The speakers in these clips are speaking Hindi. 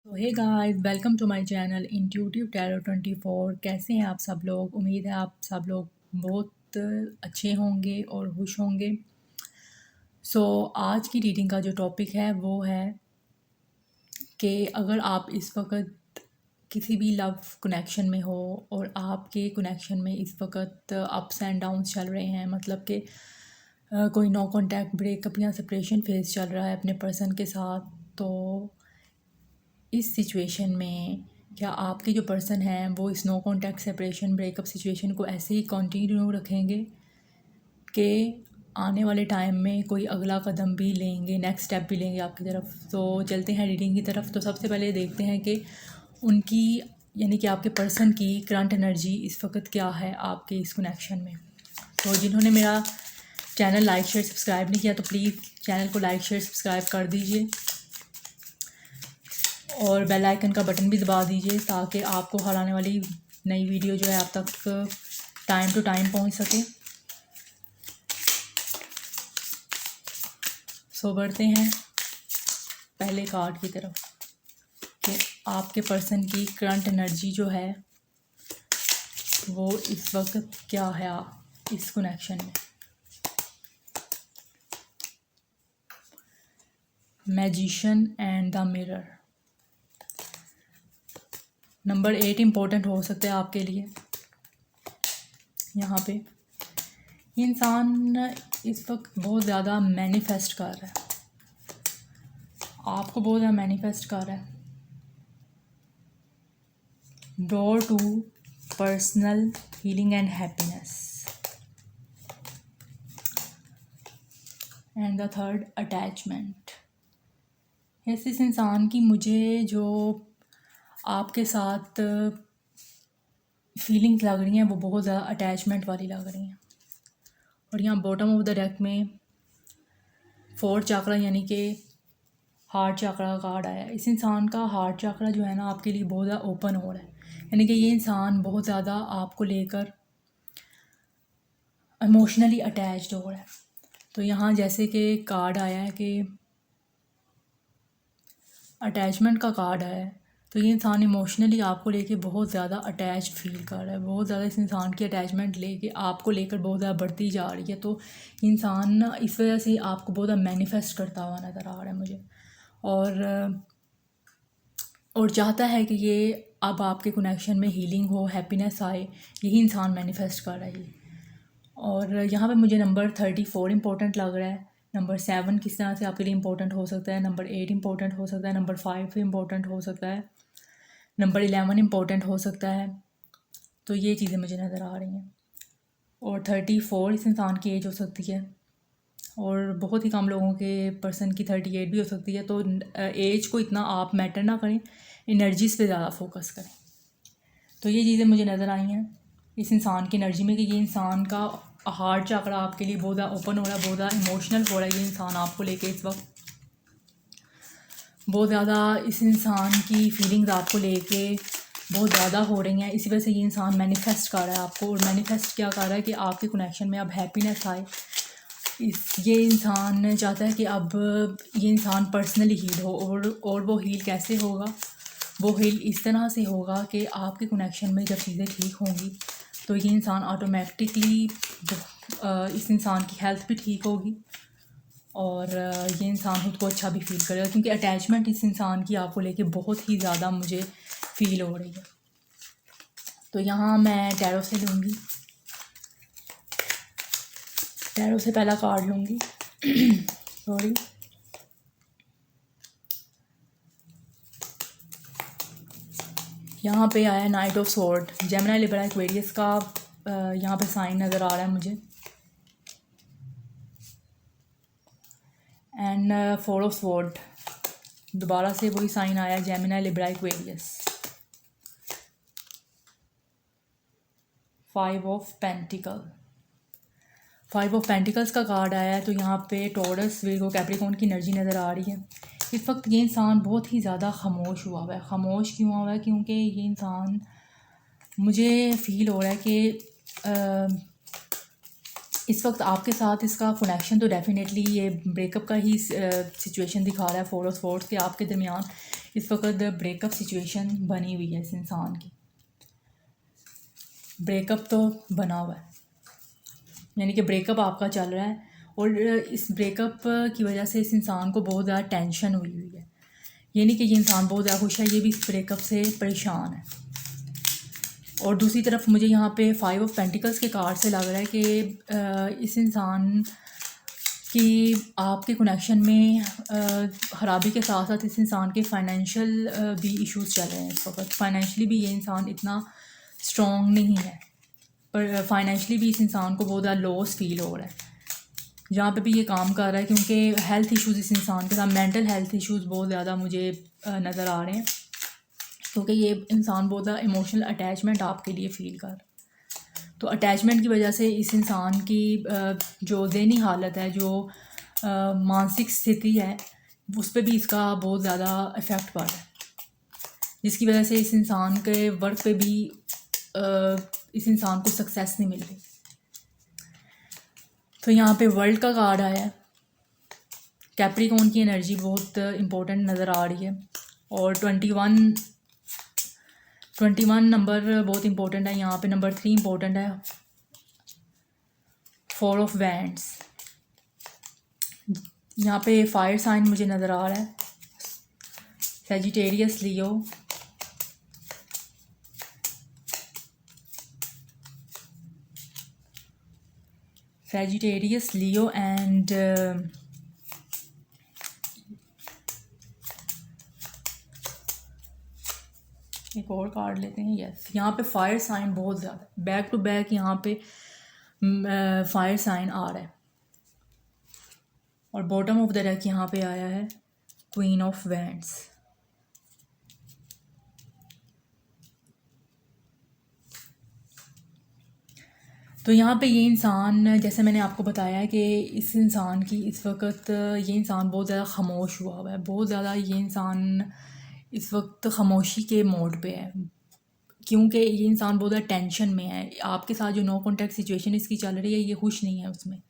तो hey guys, welcome to my channel intuitive tarot 24। कैसे हैं आप सब लोग? उम्मीद है आप सब लोग बहुत अच्छे होंगे और खुश होंगे। आज की रीडिंग का जो टॉपिक है वो है कि अगर आप इस वक्त किसी भी लव कनेक्शन में हो और आपके कनेक्शन में इस वक्त अप्स एंड डाउन्स चल रहे हैं, मतलब कि कोई नो कॉन्टैक्ट ब्रेकअप या सेपरेशन फेज चल रहा है अपने पर्सन के साथ, तो इस सिचुएशन में क्या आपके जो पर्सन हैं वो इस no contact separation breakup situation को ऐसे ही कंटिन्यू रखेंगे कि आने वाले टाइम में कोई अगला कदम भी लेंगे, नेक्स्ट स्टेप भी लेंगे आपकी तरफ? तो चलते हैं रीडिंग की तरफ। तो सबसे पहले देखते हैं कि उनकी यानी कि आपके पर्सन की करंट एनर्जी इस वक्त क्या है आपके इस कनेक्शन में। तो जिन्होंने मेरा चैनल लाइक शेयर सब्सक्राइब नहीं किया तो प्लीज़ चैनल को लाइक शेयर सब्सक्राइब कर दीजिए और बेल आइकन का बटन भी दबा दीजिए ताकि आपको हर आने वाली नई वीडियो जो है आप तक टाइम टू टाइम पहुंच सके। बढ़ते हैं पहले कार्ड की तरफ कि आपके पर्सन की करंट एनर्जी जो है वो इस वक्त क्या है इस कनेक्शन में। Magician and the mirror. Number 8 important हो सकता है आपके लिए। यहाँ पे ये इंसान इस वक्त बहुत ज़्यादा मैनिफेस्ट कर रहा है, आपको बहुत ज़्यादा मैनिफेस्ट कर रहा है। Door to personal healing and happiness. And the third attachment. इस इंसान की मुझे जो आपके साथ फीलिंग्स लग रही हैं वो बहुत ज़्यादा अटैचमेंट वाली लग रही हैं। और यहाँ बॉटम ऑफ द डेक में 4 चाकरा यानी कि हार्ट चाकरा का कार्ड आया है। इस इंसान का हार्ट चाकरा जो है ना आपके लिए बहुत ज़्यादा ओपन हो रहा है, यानी कि ये इंसान बहुत ज़्यादा आपको लेकर इमोशनली अटैच्ड हो रहा है। तो यहाँ जैसे कि कार्ड आया है कि अटैचमेंट का कार्ड आया है, तो ये इंसान इमोशनली आपको लेके बहुत ज़्यादा अटैच फील कर रहा है। बहुत ज़्यादा इस इंसान की अटैचमेंट लेके आपको लेकर बहुत ज़्यादा बढ़ती जा रही है। तो इंसान ना इस वजह से आपको बहुत ज़्यादा मैनिफेस्ट करता हुआ नज़र आ रहा है मुझे, और चाहता है कि ये अब आपके कनेक्शन में हीलिंग हो, हैप्पीनेस आए। यही इंसान मैनिफेस्ट कर रहा है। और यहाँ पे मुझे नंबर 34 इम्पोर्टेंट लग रहा है। नंबर 7 किस तरह से आपके लिए इम्पोर्टेंट हो सकता है। नंबर 8 इम्पोर्टेंट हो सकता है। नंबर 5 इम्पोर्टेंट हो सकता है। नंबर 11 इम्पोर्टेंट हो सकता है। तो ये चीज़ें मुझे नज़र आ रही हैं। और 34 इस इंसान की एज हो सकती है, और बहुत ही कम लोगों के पर्सन की 38 भी हो सकती है। तो एज को इतना आप मैटर ना करें, एनर्जीज़ पे ज़्यादा फोकस करें। तो ये चीज़ें मुझे नज़र आई हैं इस इंसान की एनर्जी में कि ये इंसान का हार्ट चाकरा आपके लिए बहुत ज़्यादा ओपन हो रहा है, बहुत ज़्यादा इमोशनल हो रहा है। ये इंसान आपको लेके इस वक्त बहुत ज़्यादा, इस इंसान की फीलिंग्स आपको लेके बहुत ज़्यादा हो रही हैं। इसी वजह से ये इंसान मैनिफेस्ट कर रहा है आपको। और मैनिफेस्ट क्या कर रहा है कि आपके कनेक्शन में अब हैप्पीनेस आए। ये इंसान चाहता है कि अब ये इंसान पर्सनली हील हो। और वो हील कैसे होगा? वो हील इस तरह से होगा कि आपके कनेक्शन में जब चीज़ें ठीक होंगी तो ये इंसान ऑटोमेटिकली, इस इंसान की हेल्थ भी ठीक होगी और ये इंसान खुद को अच्छा भी फील करेगा, क्योंकि अटैचमेंट इस इंसान की आपको लेके बहुत ही ज़्यादा मुझे फील हो रही है। तो यहाँ मैं टैरो से लूँगी, टैरो से पहला कार्ड लूँगी। सॉरी, यहाँ पे आया night of sword. Gemini Libra Aquarius का यहाँ पे साइन नज़र आ रहा है मुझे। एंड 4 ऑफ स्वॉर्ड, दोबारा से वही साइन आया, Gemini Libra Aquarius. 5 of pentacle, 5 of pentacles का कार्ड आया है। तो यहाँ पे टॉरस, वीगो, कैप्रिकॉर्न की एनर्जी नज़र आ रही है। इस वक्त ये इंसान बहुत ही ज़्यादा खामोश हुआ हुआ है। खामोश क्यों हुआ हुआ है? क्योंकि ये इंसान, मुझे फील हो रहा है कि इस वक्त आपके साथ इसका कनेक्शन तो डेफिनेटली ये ब्रेकअप का ही सिचुएशन दिखा रहा है। 4 ऑफ स्वॉर्ड्स के आपके दरमियान इस वक्त ब्रेकअप सिचुएशन बनी हुई है इस इंसान की। ब्रेकअप तो बना हुआ है, यानी कि ब्रेकअप आपका चल रहा है और इस ब्रेकअप की वजह से इस इंसान को बहुत ज़्यादा टेंशन हुई हुई है। ये नहीं कि ये इंसान बहुत ज़्यादा खुश है, ये भी इस ब्रेकअप से परेशान है। और दूसरी तरफ मुझे यहाँ पे 5 ऑफ पेंटिकल्स के कार्ड से लग रहा है कि इस इंसान कि आपके कनेक्शन में ख़राबी के साथ साथ इस इंसान के फाइनेंशियल भी इश्यूज चल रहे हैं इस वक्त। फाइनेंशियली भी ये इंसान इतना स्ट्रॉन्ग नहीं है, पर फाइनेंशियली भी इस इंसान को बहुत ज़्यादा लॉस फील हो रहा है जहाँ पे भी ये काम कर रहा है, क्योंकि हेल्थ इश्यूज़ इस इंसान के साथ, मेंटल हेल्थ इश्यूज़ बहुत ज़्यादा मुझे नज़र आ रहे हैं, क्योंकि ये इंसान बहुत ज़्यादा इमोशनल अटैचमेंट आपके लिए फ़ील कर रहा है। तो अटैचमेंट की वजह से इस इंसान की जो ज़हनी हालत है, जो मानसिक स्थिति है, उस पर भी इसका बहुत ज़्यादा इफ़ेक्ट पड़ रहा है, जिसकी वजह से इस इंसान के वर्क पे भी इस इंसान को सक्सेस नहीं मिल रही। तो यहाँ पे वर्ल्ड का कार्ड आया है। कैप्रिकॉर्न की एनर्जी बहुत इम्पोर्टेंट नज़र आ रही है और 21 नंबर बहुत इंपॉर्टेंट है। यहाँ पे नंबर 3 इम्पोर्टेंट है, 4 ऑफ वैंड्स। यहाँ पे फायर साइन मुझे नज़र आ रहा है, Sagittarius, Leo, Sagittarius, Leo and एक और कार्ड लेते हैं। यस, यहाँ पे फायर साइन बहुत ज़्यादा बैक टू बैक यहाँ पे फायर साइन आ रहा है। और बॉटम ऑफ द डेक यहाँ पे आया है क्वीन ऑफ वैंड्स। तो यहाँ पे ये इंसान, जैसे मैंने आपको बताया है कि इस इंसान की इस वक्त ये इंसान बहुत ज़्यादा खामोश हुआ है, बहुत ज़्यादा ये इंसान इस वक्त खामोशी के मोड पे है, क्योंकि ये इंसान बहुत ज़्यादा टेंशन में है। आपके साथ जो नो कॉन्टैक्ट सिचुएशन इसकी चल रही है, ये खुश नहीं है उसमें।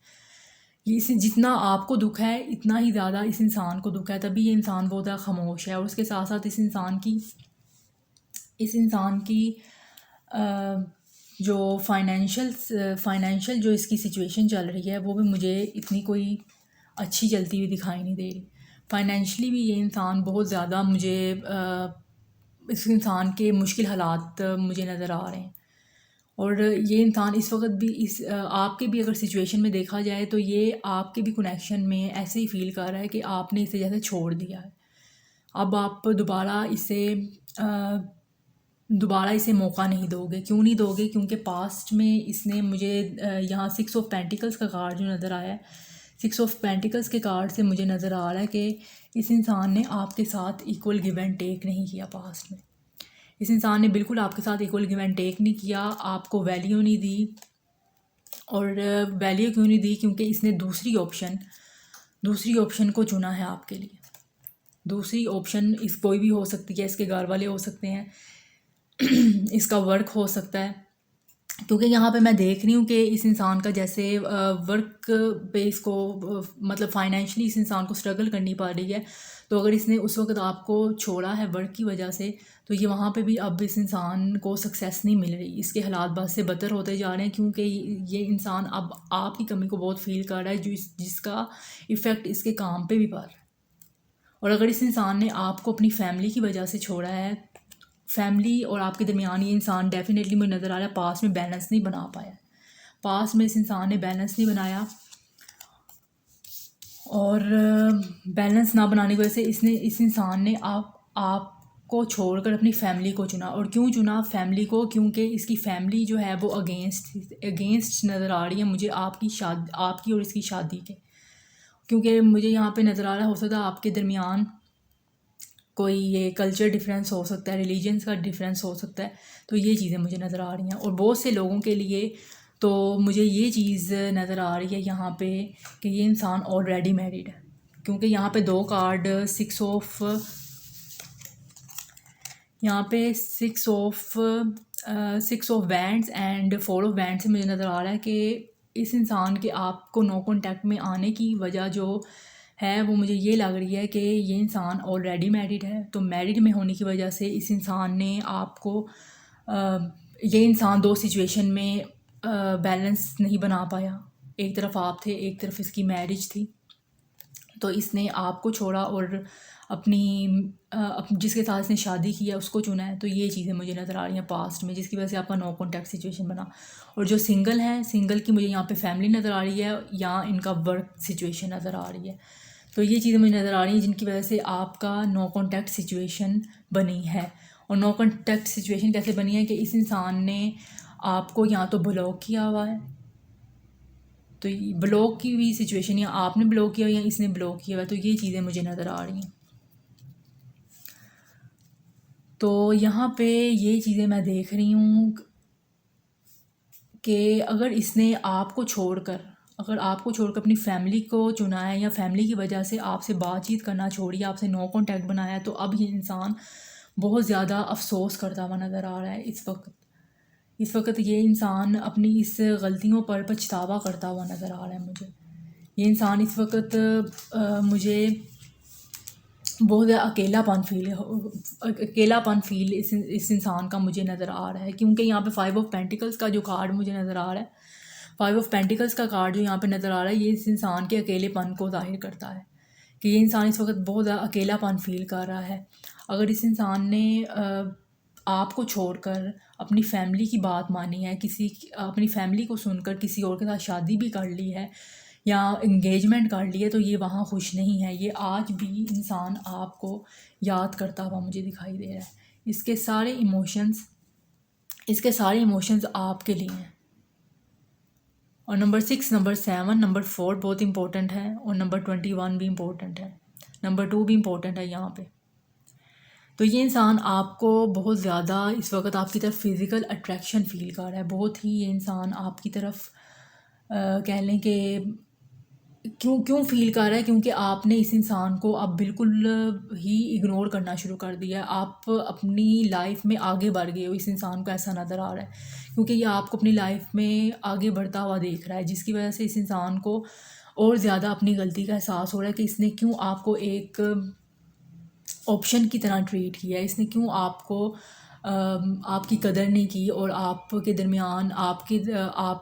ये इस जितना आपको दुख है इतना ही ज़्यादा इस इंसान को दुख है, तभी ये इंसान बहुत ज़्यादा खामोश है। और उसके साथ साथ इस इंसान की जो फाइनेंशियल जो इसकी सिचुएशन चल रही है, वो भी मुझे इतनी कोई अच्छी चलती हुई दिखाई नहीं दे रही। फाइनेंशियली भी ये इंसान बहुत ज़्यादा मुझे इस इंसान के मुश्किल हालात मुझे नज़र आ रहे हैं। और ये इंसान इस वक्त भी आपके भी अगर सिचुएशन में देखा जाए तो ये आपके भी कनेक्शन में ऐसे ही फील कर रहा है कि आपने इसे जैसे छोड़ दिया है। अब आप दोबारा इसे मौका नहीं दोगे। क्यों नहीं दोगे? क्योंकि पास्ट में इसने मुझे यहाँ 6 ऑफ पेंटिकल्स का कार्ड जो नज़र आया है, 6 ऑफ पेंटिकल्स के कार्ड से मुझे नज़र आ रहा है कि इस इंसान ने आपके साथ इक्वल गिव एंड टेक नहीं किया। पास्ट में इस इंसान ने बिल्कुल आपके साथ इक्वल गिव एंड टेक नहीं किया, आपको वैल्यू नहीं दी। और वैल्यू क्यों नहीं दी? क्योंकि इसने दूसरी ऑप्शन को चुना है आपके लिए। दूसरी ऑप्शन कोई भी हो सकती है, इसके घर वाले हो सकते हैं, इसका वर्क हो सकता है, क्योंकि यहाँ पे मैं देख रही हूँ कि इस इंसान का जैसे वर्क पे इसको मतलब फाइनेंशियली इस इंसान को स्ट्रगल करनी पड़ रही है। तो अगर इसने उस वक्त आपको छोड़ा है वर्क की वजह से, तो ये वहाँ पे भी अब इस इंसान को सक्सेस नहीं मिल रही। इसके हालात बद से बदतर होते जा रहे हैं, क्योंकि ये इंसान अब आपकी कमी को बहुत फील कर रहा है, जिसका इफ़ेक्ट इसके काम पे भी पड़ रहा है। और अगर इस इंसान ने आपको अपनी फैमिली की वजह से छोड़ा है, फैमिली और आपके दरमियान ये इंसान डेफिनेटली मुझे नज़र आ रहा है पास में बैलेंस नहीं बना पाया। पास में इस इंसान ने बैलेंस नहीं बनाया, और बैलेंस ना बनाने की वजह से इस इंसान ने आपको छोड़कर अपनी फैमिली को चुना। और क्यों चुना फैमिली को? क्योंकि इसकी फैमिली जो है वो अगेंस्ट नज़र आ रही है मुझे आपकी और इसकी शादी के। क्योंकि मुझे यहाँ पे नज़र आ रहा है, हो सकता है आपके दरमियान कोई ये कल्चर डिफरेंस हो सकता है, रिलीजन्स का डिफरेंस हो सकता है। तो ये चीज़ें मुझे नज़र आ रही हैं। और बहुत से लोगों के लिए तो मुझे ये चीज़ नज़र आ रही है यहाँ पे कि ये इंसान ऑलरेडी मैरिड है, क्योंकि यहाँ पे 2 card 6 of wands and 4 of wands से मुझे नज़र आ रहा है कि इस इंसान के आपको नो कॉन्टैक्ट में आने की वजह जो है वो मुझे ये लग रही है कि ये इंसान ऑलरेडी मैरिड है, तो मैरिड में होने की वजह से इस इंसान ने आपको ये इंसान दो सिचुएशन में बैलेंस नहीं बना पाया। एक तरफ आप थे, एक तरफ इसकी मैरिज थी, तो इसने आपको छोड़ा और जिसके साथ इसने शादी की है उसको चुना है। तो ये चीज़ें मुझे नज़र आ रही हैं पास्ट में, जिसकी वजह से आपका नो कॉन्टैक्ट सिचुएशन बना। और जो सिंगल हैं, सिंगल की मुझे यहाँ पे फैमिली नज़र आ रही है या इनका वर्क सिचुएशन नज़र आ रही है। तो ये चीज़ें मुझे नज़र आ रही हैं जिनकी वजह से आपका नो कॉन्टैक्ट सिचुएशन बनी है। और नो कॉन्टैक्ट सिचुएशन कैसे बनी है कि इस इंसान ने आपको या तो ब्लॉक किया हुआ है, तो ब्लॉक की हुई सिचुएशन, या आपने ब्लॉक किया या इसने ब्लॉक किया हुआ है, तो ये चीज़ें मुझे नज़र आ रही हैं। तो यहाँ पे ये चीज़ें मैं देख रही हूँ कि अगर इसने आपको छोड़कर अपनी फैमिली को चुना है या फैमिली की वजह से आपसे बातचीत करना छोड़ी, आपसे नो कॉन्टैक्ट बनाया है, तो अब ये इंसान बहुत ज़्यादा अफसोस करता हुआ नज़र आ रहा है। इस वक्त ये इंसान अपनी इस गलतियों पर पछतावा करता हुआ नज़र आ रहा है मुझे। ये इंसान इस वक्त मुझे बहुत ज़्यादा अकेलापन फील इस इंसान का मुझे नज़र आ रहा है, क्योंकि यहाँ पे 5 ऑफ पेंटिकल्स का जो कार्ड मुझे नज़र आ रहा है, 5 ऑफ पेंटिकल्स का कार्ड जो यहाँ पे नज़र आ रहा है, ये इस इंसान के अकेलेपन को जाहिर करता है कि ये इंसान इस वक्त बहुत ज़्यादा अकेलापन फील कर रहा है। अगर इस इंसान ने आपको छोड़कर अपनी फैमिली की बात मानी है, अपनी फैमिली को सुनकर किसी और के साथ शादी भी कर ली है या इंगेजमेंट कर ली है, तो ये वहाँ खुश नहीं है। ये आज भी इंसान आपको याद करता हुआ मुझे दिखाई दे रहा है। इसके सारे इमोशंस आपके लिए हैं। और नंबर 6, नंबर 7, नंबर 4 बहुत इंपॉर्टेंट है, और नंबर 21 भी इम्पोर्टेंट है, नंबर 2 भी इम्पोर्टेंट है यहाँ पे। तो ये इंसान आपको बहुत ज़्यादा इस वक्त आपकी तरफ फिज़िकल अट्रैक्शन फील कर रहा है। बहुत ही ये इंसान आपकी तरफ कह लें कि क्यों फील कर रहा है, क्योंकि आपने इस इंसान को अब बिल्कुल ही इग्नोर करना शुरू कर दिया है। आप अपनी लाइफ में आगे बढ़ गए हो, इस इंसान को ऐसा नज़र आ रहा है, क्योंकि ये आपको अपनी लाइफ में आगे बढ़ता हुआ देख रहा है, जिसकी वजह से इस इंसान को और ज़्यादा अपनी गलती का एहसास हो रहा है कि इसने क्यों आपको एक ऑप्शन की तरह ट्रीट किया है, इसने क्यों आपकी कदर नहीं की, और आपके दरमियान आप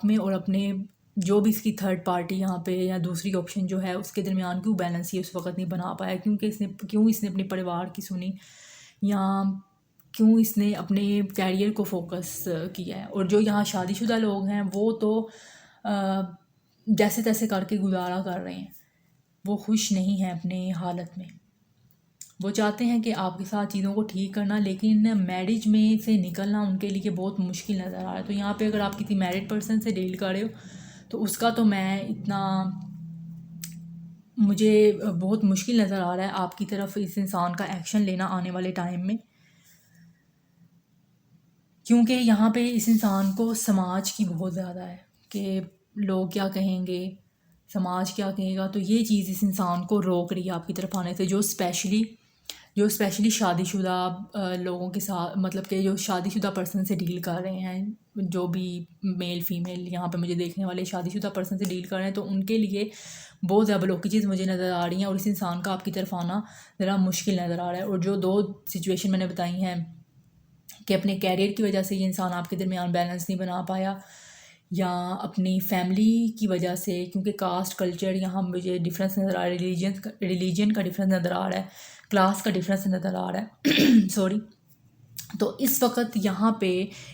में और अपने जो भी इसकी थर्ड पार्टी यहाँ पे या दूसरी ऑप्शन जो है उसके दरमियान क्यों बैलेंस ये उस वक्त नहीं बना पाया, क्योंकि क्यों इसने अपने परिवार की सुनी, या क्यों इसने अपने कैरियर को फोकस किया है। और जो यहाँ शादीशुदा लोग हैं वो तो जैसे तैसे करके गुजारा कर रहे हैं, वो खुश नहीं हैं अपने हालत में। वो चाहते हैं कि आपके साथ चीज़ों को ठीक करना, लेकिन मैरिज में से निकलना उनके लिए बहुत मुश्किल नज़र आ रहा है। तो यहाँ पे अगर आप किसी मैरिड पर्सन से डील कर रहे हो तो उसका तो मुझे बहुत मुश्किल नज़र आ रहा है आपकी तरफ इस इंसान का एक्शन लेना आने वाले टाइम में, क्योंकि यहाँ पे इस इंसान को समाज की बहुत ज़्यादा है कि लोग क्या कहेंगे, समाज क्या कहेगा। तो ये चीज़ इस इंसान को रोक रही है आपकी तरफ आने से, जो स्पेशली शादीशुदा लोगों के साथ, मतलब कि जो शादीशुदा पर्सन से डील कर रहे हैं, जो भी मेल फीमेल यहाँ पे मुझे देखने वाले शादीशुदा पर्सन से डील कर रहे हैं, तो उनके लिए बहुत ज़्यादा ब्लॉकेजेस मुझे नज़र आ रही हैं, और इस इंसान का आपकी तरफ आना ज़रा मुश्किल नज़र आ रहा है। और जो 2 सिचुएशन मैंने बताई हैं कि अपने कैरियर की वजह से ये इंसान आपके दरमियान बैलेंस नहीं बना पाया, या अपनी फैमिली की वजह से, क्योंकि कास्ट कल्चर यहाँ मुझे डिफरेंस नज़र आ रहा है, रिलीजन का डिफरेंस नज़र आ रहा है, क्लास का डिफरेंस नज़र आ रहा है सॉरी। तो इस वक्त यहाँ पे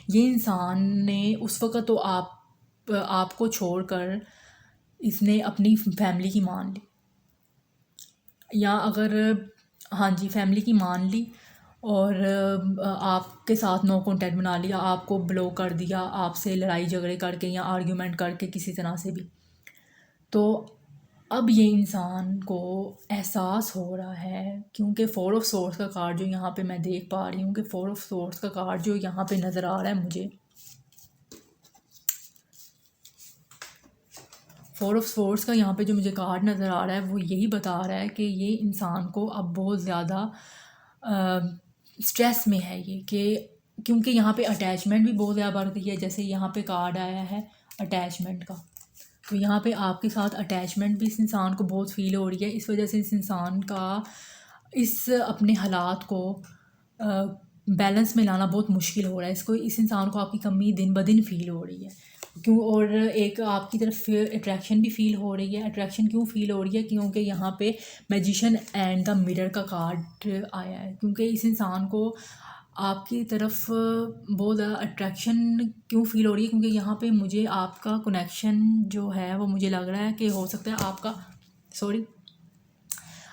ये इंसान ने उस वक्त तो आपको छोड़कर इसने अपनी फैमिली की मान ली, या अगर हाँ जी फैमिली की मान ली, और आपके साथ नो कॉन्टैक्ट बना लिया, आपको ब्लॉक कर दिया, आपसे लड़ाई झगड़े करके या आर्ग्यूमेंट करके किसी तरह से भी। तो अब ये इंसान को एहसास हो रहा है, क्योंकि 4 ऑफ सोर्स का कार्ड जो यहाँ पे मैं देख पा रही हूँ कि 4 ऑफ सोर्स का कार्ड जो यहाँ पे नज़र आ रहा है मुझे, 4 ऑफ सोर्स का यहाँ पे जो मुझे कार्ड नज़र आ रहा है वो यही बता रहा है कि ये इंसान को अब बहुत ज़्यादा स्ट्रेस में है ये, कि क्योंकि यहाँ पे अटैचमेंट भी बहुत ज़्यादा बढ़ गई है। जैसे यहाँ पे कार्ड आया है अटैचमेंट का, तो यहाँ पे आपके साथ अटैचमेंट भी इस इंसान को बहुत फ़ील हो रही है। इस वजह से इस इंसान का इस अपने हालात को बैलेंस में लाना बहुत मुश्किल हो रहा है। इस इंसान को आपकी कमी दिन ब दिन फ़ील हो रही है। क्यों? और एक आपकी तरफ अट्रैक्शन भी फ़ील हो रही है। अट्रैक्शन क्यों फ़ील हो रही है? क्योंकि यहाँ पे मैजिशियन एंड द मिरर का कार्ड आया है। क्योंकि इस इंसान को आपकी तरफ बहुत ज़्यादा अट्रैक्शन क्यों फ़ील हो रही है? क्योंकि यहाँ पे मुझे आपका कनेक्शन जो है वो मुझे लग रहा है कि हो सकता है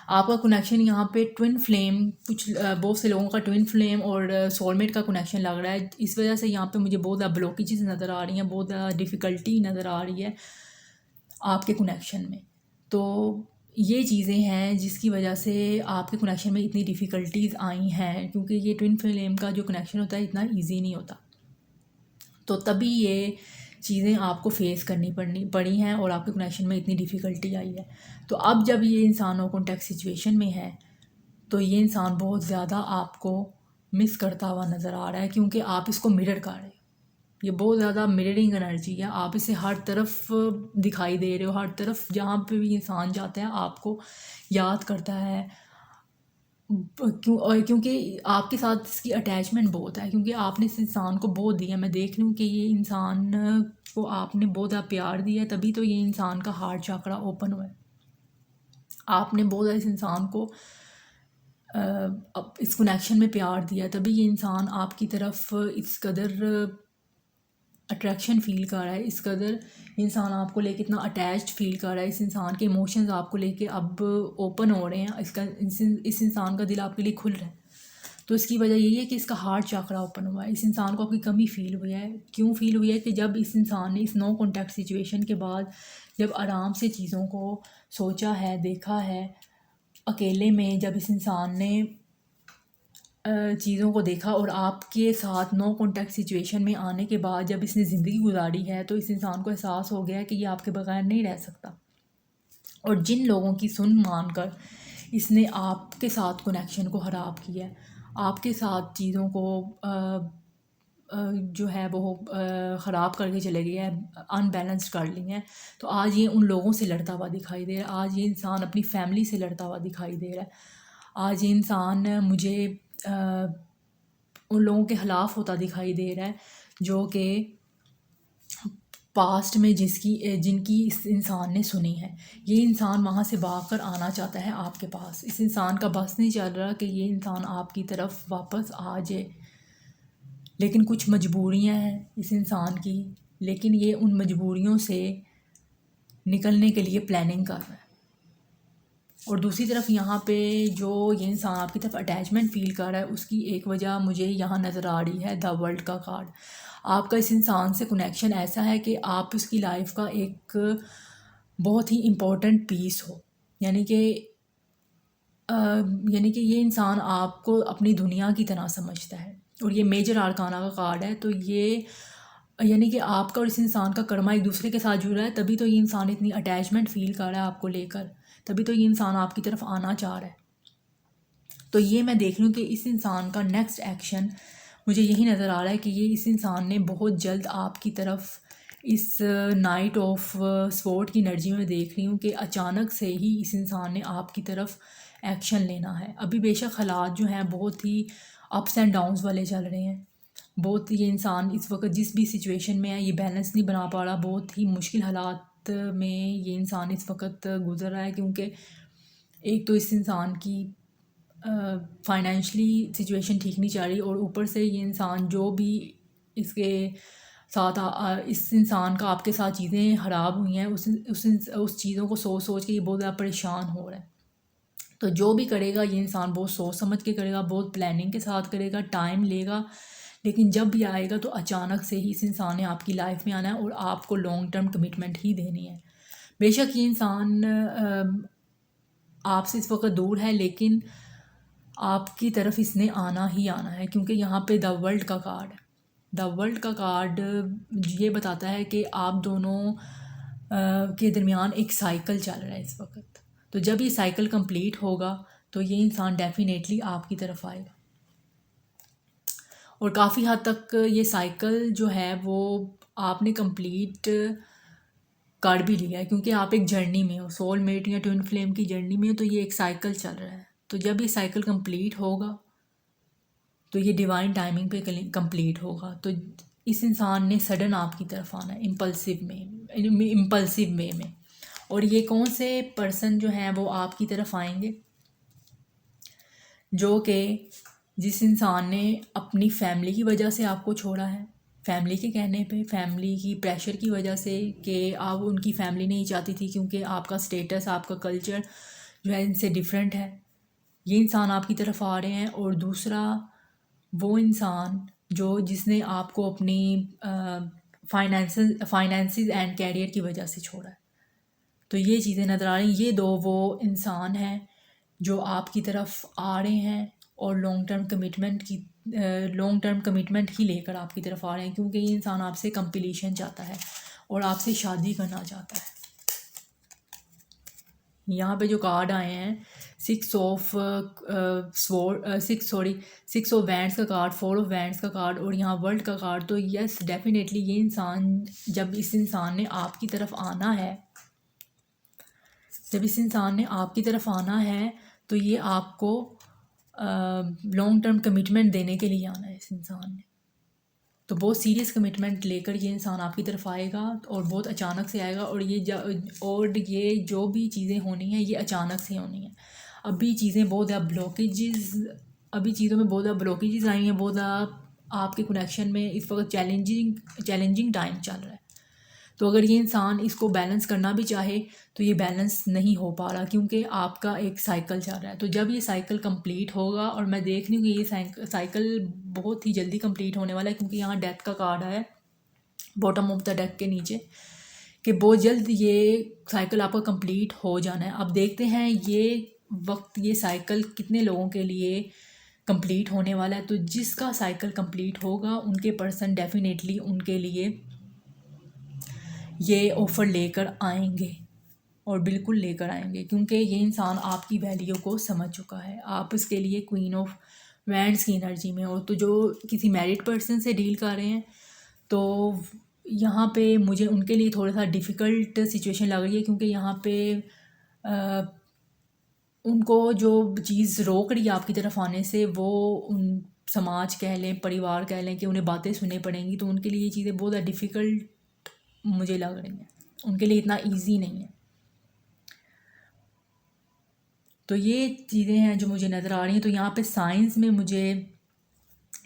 आपका कनेक्शन यहाँ पे ट्विन फ्लेम, बहुत से लोगों का ट्विन फ्लेम और सोलमेट का कनेक्शन लग रहा है। इस वजह से यहाँ पे मुझे बहुत ज़्यादा ब्लॉकेजेस नज़र आ रही हैं, बहुत ज़्यादा डिफ़िकल्टी नज़र आ रही है आपके कनेक्शन में। तो ये चीज़ें हैं जिसकी वजह से आपके कनेक्शन में इतनी डिफ़िकल्टीज़ आई हैं, क्योंकि ये ट्विन फ्लेम का जो कनेक्शन होता है इतना ईजी नहीं होता। तो तभी ये चीज़ें आपको फेस करनी पड़ी हैं और आपके कनेक्शन में इतनी डिफ़िकल्टी आई है। तो अब जब ये इंसान नो कॉन्टैक्ट सिचुएशन में है तो ये इंसान बहुत ज़्यादा आपको मिस करता हुआ नज़र आ रहा है, क्योंकि आप इसको मिरर कर रहे हो। ये बहुत ज़्यादा मिररिंग एनर्जी है। आप इसे हर तरफ दिखाई दे रहे हो, हर तरफ जहाँ पे भी इंसान जाता है आपको याद करता है। क्योंकि आपके साथ इसकी अटैचमेंट बहुत है, क्योंकि आपने इस इंसान को बहुत दिया। मैं देख रही हूँ कि ये इंसान को आपने बहुत ज़्यादा प्यार दिया है, तभी तो ये इंसान का हार्ट चक्रा ओपन हुआ है। आपने बहुत ज़्यादा इस इंसान को इस कनेक्शन में प्यार दिया, तभी ये इंसान आपकी तरफ इस कदर अट्रैक्शन फ़ील कर रहा है, इस कदर इंसान आपको लेके इतना अटैच्ड फ़ील कर रहा है। इस इंसान के इमोशंस आपको लेके अब ओपन हो रहे हैं। इस इंसान का दिल आपके लिए खुल रहा है। तो इसकी वजह यही है कि इसका हार्ट चक्रा ओपन हुआ है। इस इंसान को आपकी कमी फ़ील हुई है। क्यों फ़ील हुई है? कि जब इस इंसान ने इस नो कॉन्टैक्ट सिचुएशन के बाद जब आराम से चीज़ों को सोचा है, देखा है, अकेले में जब इस इंसान ने चीज़ों को देखा और आपके साथ नो कॉन्टैक्ट सिचुएशन में आने के बाद जब इसने ज़िंदगी गुजारी है, तो इस इंसान को एहसास हो गया है कि ये आपके बगैर नहीं रह सकता। और जिन लोगों की सुन मान कर इसने आपके साथ कनेक्शन को ख़राब किया है, आपके साथ चीज़ों को जो है वो ख़राब करके चले गए हैं, अनबैलेंस्ड कर ली हैं, तो आज ये उन लोगों से लड़ता हुआ दिखाई दे रहा है। आज ये इंसान अपनी फैमिली से लड़ता हुआ दिखाई दे रहा है। आज ये इंसान मुझे उन लोगों के ख़िलाफ़ होता दिखाई दे रहा है जो कि पास्ट में जिनकी इस इंसान ने सुनी है। ये इंसान वहाँ से भाग कर आना चाहता है आपके पास। इस इंसान का बस नहीं चल रहा कि ये इंसान आपकी तरफ वापस आ जाए, लेकिन कुछ मजबूरियाँ हैं इस इंसान की, लेकिन ये उन मजबूरियों से निकलने के लिए प्लानिंग कर रहा है। और दूसरी तरफ यहाँ पे जो ये इंसान आपकी तरफ अटैचमेंट फ़ील कर रहा है, उसकी एक वजह मुझे यहाँ नज़र आ रही है, द वर्ल्ड का कार्ड। आपका इस इंसान से कनेक्शन ऐसा है कि आप उसकी लाइफ का एक बहुत ही इम्पोर्टेंट पीस हो। यानी कि ये इंसान आपको अपनी दुनिया की तरह समझता है। और ये मेजर आर्काना का कार्ड है, तो ये यानी कि आपका और इस इंसान का कर्मा एक दूसरे के साथ जुड़ा है, तभी तो ये इंसान इतनी अटैचमेंट फ़ील कर रहा है आपको लेकर, तभी तो ये इंसान आपकी तरफ आना चाह रहा है। तो ये मैं देख रही हूँ कि इस इंसान का नेक्स्ट एक्शन मुझे यही नज़र आ रहा है कि ये इस इंसान ने बहुत जल्द आपकी तरफ इस नाइट ऑफ स्वॉर्ड की एनर्जी में देख रही हूँ कि अचानक से ही इस इंसान ने आपकी तरफ एक्शन लेना है। अभी बेशक हालात जो हैं बहुत ही अप्स एंड डाउन्स वाले चल रहे हैं। बहुत ये इंसान इस वक्त जिस भी सिचुएशन में है ये बैलेंस नहीं बना पा रहा। बहुत ही मुश्किल हालात में ये इंसान इस वक्त गुजर रहा है, क्योंकि एक तो इस इंसान की फाइनेंशली सिचुएशन ठीक नहीं चल रही, और ऊपर से ये इंसान जो भी इसके साथ इस इंसान का आपके साथ चीज़ें ख़राब हुई हैं, उस चीज़ों को सोच सोच के ये बहुत ज़्यादा परेशान हो रहा है। तो जो भी करेगा ये इंसान बहुत सोच समझ के करेगा, बहुत प्लानिंग के साथ करेगा, टाइम लेगा, लेकिन जब भी आएगा तो अचानक से ही इस इंसान ने आपकी लाइफ में आना है और आपको लॉन्ग टर्म कमिटमेंट ही देनी है। बेशक ये इंसान आपसे इस वक्त दूर है, लेकिन आपकी तरफ इसने आना ही आना है, क्योंकि यहाँ पे द वर्ल्ड का कार्ड है। द वर्ल्ड का कार्ड ये बताता है कि आप दोनों के दरमियान एक साइकिल चल रहा है इस वक्त। तो जब ये साइकिल कंप्लीट होगा तो ये इंसान डेफिनेटली आपकी तरफ आएगा, और काफ़ी हद तक ये साइकिल जो है वो आपने कंप्लीट कार्ड भी लिया है, क्योंकि आप एक जर्नी में हो, सोलमेट या ट्विन फ्लेम की जर्नी में हो, तो ये एक साइकिल चल रहा है। तो जब ये साइकिल कंप्लीट होगा तो ये डिवाइन टाइमिंग पे कंप्लीट होगा। तो इस इंसान ने सडन आपकी तरफ आना है, इम्पल्सिव वे में। और ये कौन से पर्सन जो हैं वो आपकी तरफ आएंगे, जो कि जिस इंसान ने अपनी फैमिली की वजह से आपको छोड़ा है, फैमिली के कहने पे, फैमिली की प्रेशर की वजह से, कि आप उनकी फैमिली नहीं चाहती थी क्योंकि आपका स्टेटस, आपका कल्चर जो है इनसे डिफरेंट है। ये इंसान आपकी तरफ आ रहे हैं। और दूसरा वो इंसान जिसने आपको अपनी फाइनेंसेस एंड कैरियर की वजह से छोड़ा है। तो ये चीज़ें नज़र आ रही हैं। ये दो वो इंसान हैं जो आपकी तरफ आ रहे हैं और लॉन्ग टर्म कमिटमेंट ही लेकर आपकी तरफ आ रहे हैं, क्योंकि ये इंसान आपसे कंप्लीशन चाहता है और आपसे शादी करना चाहता है। यहाँ पे जो कार्ड आए हैं, 6 ऑफ वैंड्स का कार्ड, 4 ऑफ वैंड्स का कार्ड और यहाँ वर्ल्ड का कार्ड। तो यस, डेफिनेटली ये इंसान, जब इस इंसान ने आपकी तरफ आना है, तो ये आपको लॉन्ग टर्म कमिटमेंट देने के लिए आना है इस इंसान ने। तो बहुत सीरियस कमिटमेंट लेकर ये इंसान आपकी तरफ आएगा और बहुत अचानक से आएगा। और ये जो भी चीज़ें होनी हैं ये अचानक से होनी है। अभी चीज़ें बहुत ज़्यादा चीज़ों में बहुत ज़्यादा ब्लॉकेजेस आई हैं, बहुत ज़्यादा आपके कनेक्शन में इस वक्त चैलेंजिंग टाइम चल रहा है। तो अगर ये इंसान इसको बैलेंस करना भी चाहे तो ये बैलेंस नहीं हो पा रहा, क्योंकि आपका एक साइकिल चल रहा है। तो जब ये साइकिल कंप्लीट होगा, और मैं देख रही हूँ कि ये साइकिल बहुत ही जल्दी कंप्लीट होने वाला है, क्योंकि यहाँ डेथ का कार्ड है बॉटम ऑफ द डेक के नीचे, कि बहुत जल्द ये साइकिल आपका कंप्लीट हो जाना है। अब देखते हैं ये साइकिल कितने लोगों के लिए कंप्लीट होने वाला है। तो जिसका साइकिल कंप्लीट होगा उनके पर्सन डेफिनेटली उनके लिए ये ऑफ़र लेकर आएंगे, और बिल्कुल लेकर आएंगे, क्योंकि ये इंसान आपकी वैल्यू को समझ चुका है। आप इसके लिए क्वीन ऑफ वैंड्स की एनर्जी में हो। तो जो किसी मैरिड पर्सन से डील कर रहे हैं, तो यहाँ पे मुझे उनके लिए थोड़ा सा डिफ़िकल्ट सिचुएशन लग रही है, क्योंकि यहाँ पे उनको जो चीज़ रोक रही है आपकी तरफ आने से, वो उन समाज कह लें, परिवार कह लें, कि उन्हें बातें सुननी पड़ेंगी। तो उनके लिए ये चीज़ें बहुत ज़्यादा डिफ़िकल्ट मुझे लग रही हैं, उनके लिए इतना इजी नहीं है। तो ये चीज़ें हैं जो मुझे नज़र आ रही हैं। तो यहाँ पे साइंस में मुझे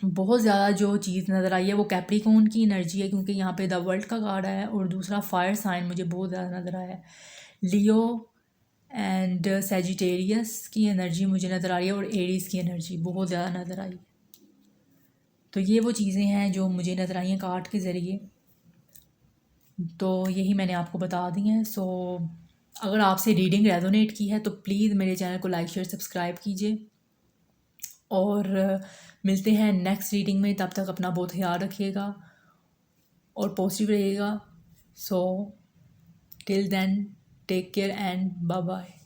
बहुत ज़्यादा जो चीज़ नज़र आई है वो कैप्रिकॉर्न की एनर्जी है, क्योंकि यहाँ पे द वर्ल्ड का कार्ड है। और दूसरा फायर साइन मुझे बहुत ज़्यादा नज़र आया है, लियो एंड सैजिटेरियस की एनर्जी मुझे नज़र आ रही है, और एरीज़ की एनर्जी बहुत ज़्यादा नज़र आई। तो ये वो चीज़ें हैं जो मुझे नज़र आई हैं कार्ड के ज़रिए। तो यही मैंने आपको बता दी हैं। सो अगर आपसे रीडिंग रेजोनेट की है तो प्लीज़ मेरे चैनल को लाइक, शेयर, सब्सक्राइब कीजिए, और मिलते हैं नेक्स्ट रीडिंग में। तब तक अपना बहुत ख्याल रखिएगा और पॉजिटिव रहिएगा। So till then, take care and bye bye.